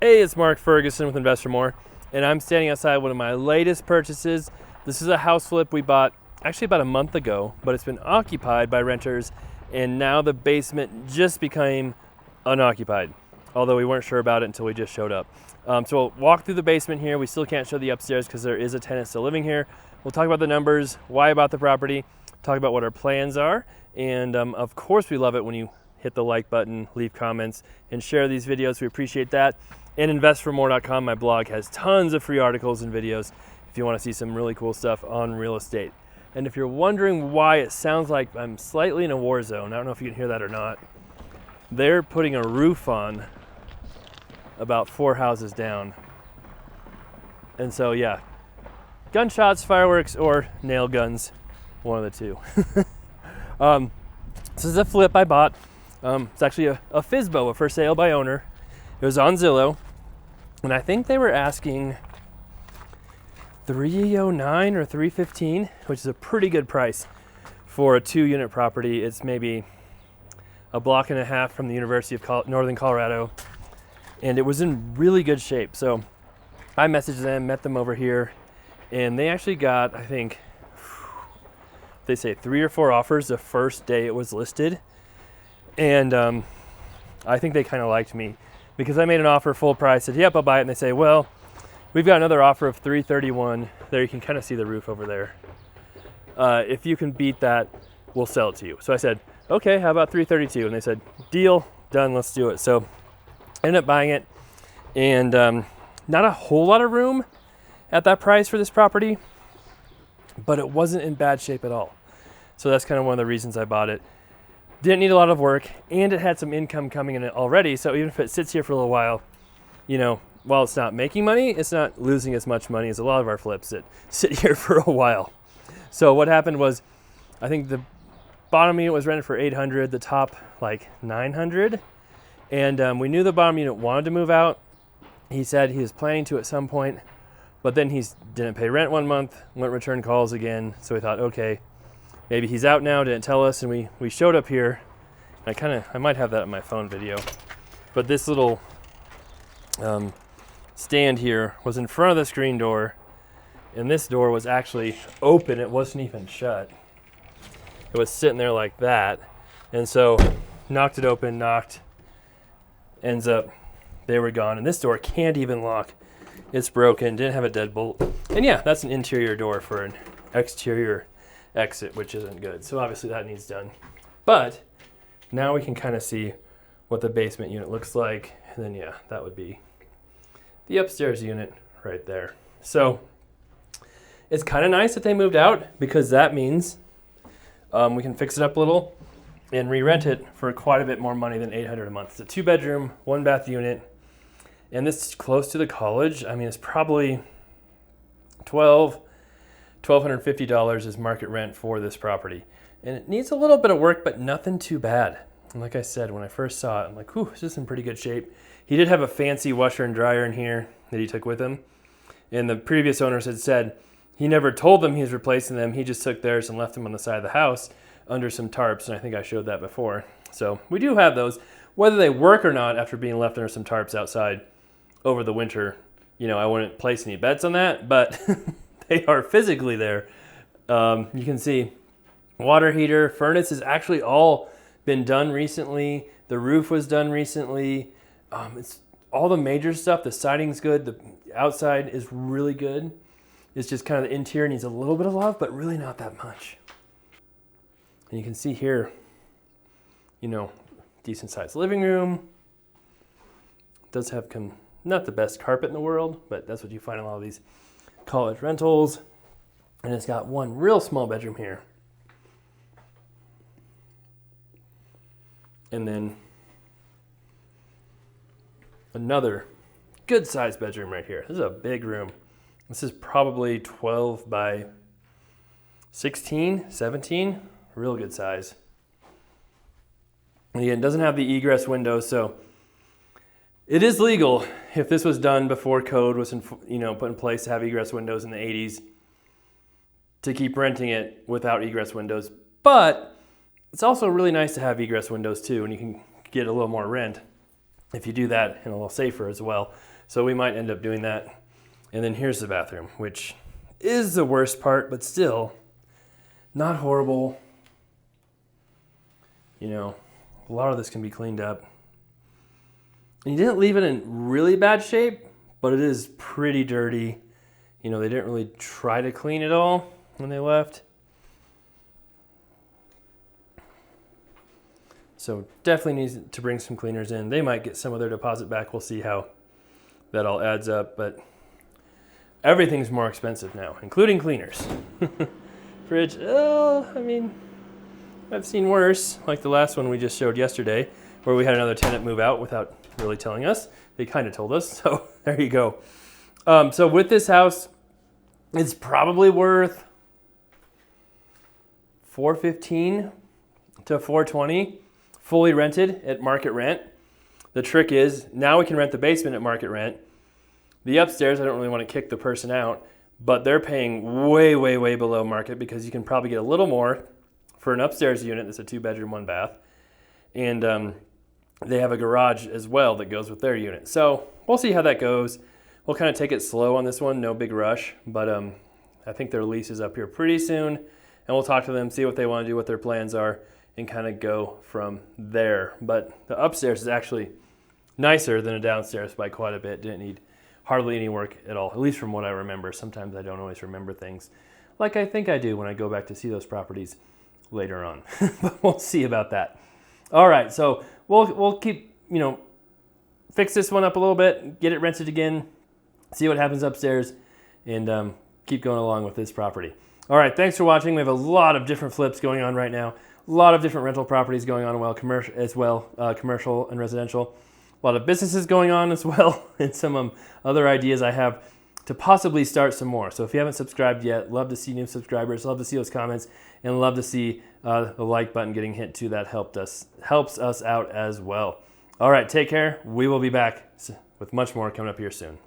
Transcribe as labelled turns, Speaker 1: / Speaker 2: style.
Speaker 1: Hey, it's Mark Ferguson with Investor More, and I'm standing outside one of my latest purchases. This is a house flip we bought actually about a month ago, but it's been occupied by renters, and now the basement just became unoccupied, although we weren't sure about it until we just showed up. So we'll walk through the basement here. We still can't show the upstairs because there is a tenant still living here. We'll talk about the numbers, why I bought the property, talk about what our plans are, and of course we love it when you hit the like button, leave comments, and share these videos. We appreciate that. And investformore.com, my blog, has tons of free articles and videos if you want to see some really cool stuff on real estate. And if you're wondering why it sounds like I'm slightly in a war zone, I don't know if you can hear that or not, they're putting a roof on about 4 houses down. And so yeah, gunshots, fireworks, or nail guns, one of the two. This is a flip I bought. It's actually a FSBO, a for sale by owner. It was on Zillow, and I think they were asking $309 or $315, which is a pretty good price for a 2-unit property. It's maybe a block and a half from the University of Northern Colorado, and it was in really good shape. So I messaged them, met them over here, and they actually got, I think, they say 3 or 4 offers the first day it was listed, and I think they kind of liked me, because I made an offer full price, said, yep, I'll buy it. And they say, well, we've got another offer of $331. There, you can kind of see the roof over there. If you can beat that, we'll sell it to you. So I said, okay, how about $332? And they said, deal, done, let's do it. So I ended up buying it, and not a whole lot of room at that price for this property, but it wasn't in bad shape at all. So that's kind of one of the reasons I bought it. Didn't need a lot of work, and it had some income coming in it already. So even if it sits here for a little while, you know, while it's not making money, it's not losing as much money as a lot of our flips that sit here for a while. So what happened was, I think the bottom unit was rented for $800, the top like $900. And we knew the bottom unit wanted to move out. He said he was planning to at some point, but then he didn't pay rent 1 month, wouldn't return calls again. So we thought, okay, maybe he's out now, didn't tell us, and we showed up here. I might have that in my phone video, but this little stand here was in front of the screen door, and this door was actually open. It wasn't even shut. It was sitting there like that, and so knocked it open, ends up, they were gone, and this door can't even lock. It's broken, didn't have a deadbolt, and yeah, that's an interior door for an exterior exit, which isn't good. So obviously that needs done. But now we can kind of see what the basement unit looks like. And then yeah, that would be the upstairs unit right there. So it's kind of nice that they moved out, because that means we can fix it up a little and re-rent it for quite a bit more money than $800 a month. It's a 2-bedroom, 1-bath unit. And this is close to the college. I mean, it's probably $1,250 is market rent for this property. And it needs a little bit of work, but nothing too bad. And like I said, when I first saw it, I'm like, ooh, this is in pretty good shape. He did have a fancy washer and dryer in here that he took with him. And the previous owners had said he never told them he was replacing them. He just took theirs and left them on the side of the house under some tarps. And I think I showed that before. So we do have those. Whether they work or not after being left under some tarps outside over the winter, you know, I wouldn't place any bets on that, but they are physically there. You can see water heater, furnace has actually all been done recently. The roof was done recently. It's all the major stuff. The siding's good. The outside is really good. It's just kind of the interior needs a little bit of love, but really not that much. And you can see here, you know, decent sized living room. Does have not the best carpet in the world, but that's what you find in a lot of these college rentals. And it's got one real small bedroom here. And then another good sized bedroom right here. This is a big room. This is probably 12 by 16, 17, real good size. And again, it doesn't have the egress window, so it is legal if this was done before code was put in place to have egress windows in the 80s to keep renting it without egress windows. But it's also really nice to have egress windows too, and you can get a little more rent. if you do that, and a little safer as well. So we might end up doing that. And then here's the bathroom, which is the worst part, but still not horrible. You know, a lot of this can be cleaned up. And you didn't leave it in really bad shape, but it is pretty dirty. You know, they didn't really try to clean it all when they left. So definitely needs to bring some cleaners in. They might get some of their deposit back. We'll see how that all adds up, but everything's more expensive now, including cleaners. Fridge, I mean, I've seen worse, like the last one we just showed yesterday, where we had another tenant move out without really telling us. They kind of told us, so there you go. So with this house, it's probably worth $415 to $420, fully rented at market rent. The trick is, now we can rent the basement at market rent. The upstairs, I don't really want to kick the person out, but they're paying way, way, way below market because you can probably get a little more for an upstairs unit that's a 2-bedroom, 1-bath. And they have a garage as well that goes with their unit. So we'll see how that goes. We'll kind of take it slow on this one, no big rush, but I think their lease is up here pretty soon, and we'll talk to them, see what they want to do, what their plans are, and kind of go from there. But the upstairs is actually nicer than a downstairs by quite a bit. Didn't need hardly any work at all, at least from what I remember. Sometimes I don't always remember things like I think I do when I go back to see those properties later on. But we'll see about that. All right, so we'll keep, fix this one up a little bit, get it rented again, see what happens upstairs, and keep going along with this property. All right, thanks for watching. We have a lot of different flips going on right now. A lot of different rental properties going on commercial and residential. A lot of businesses going on as well, and some other ideas I have to possibly start some more. So if you haven't subscribed yet, love to see new subscribers, love to see those comments, and love to see the like button getting hit too. That helps us out as well. All right, take care. We will be back with much more coming up here soon.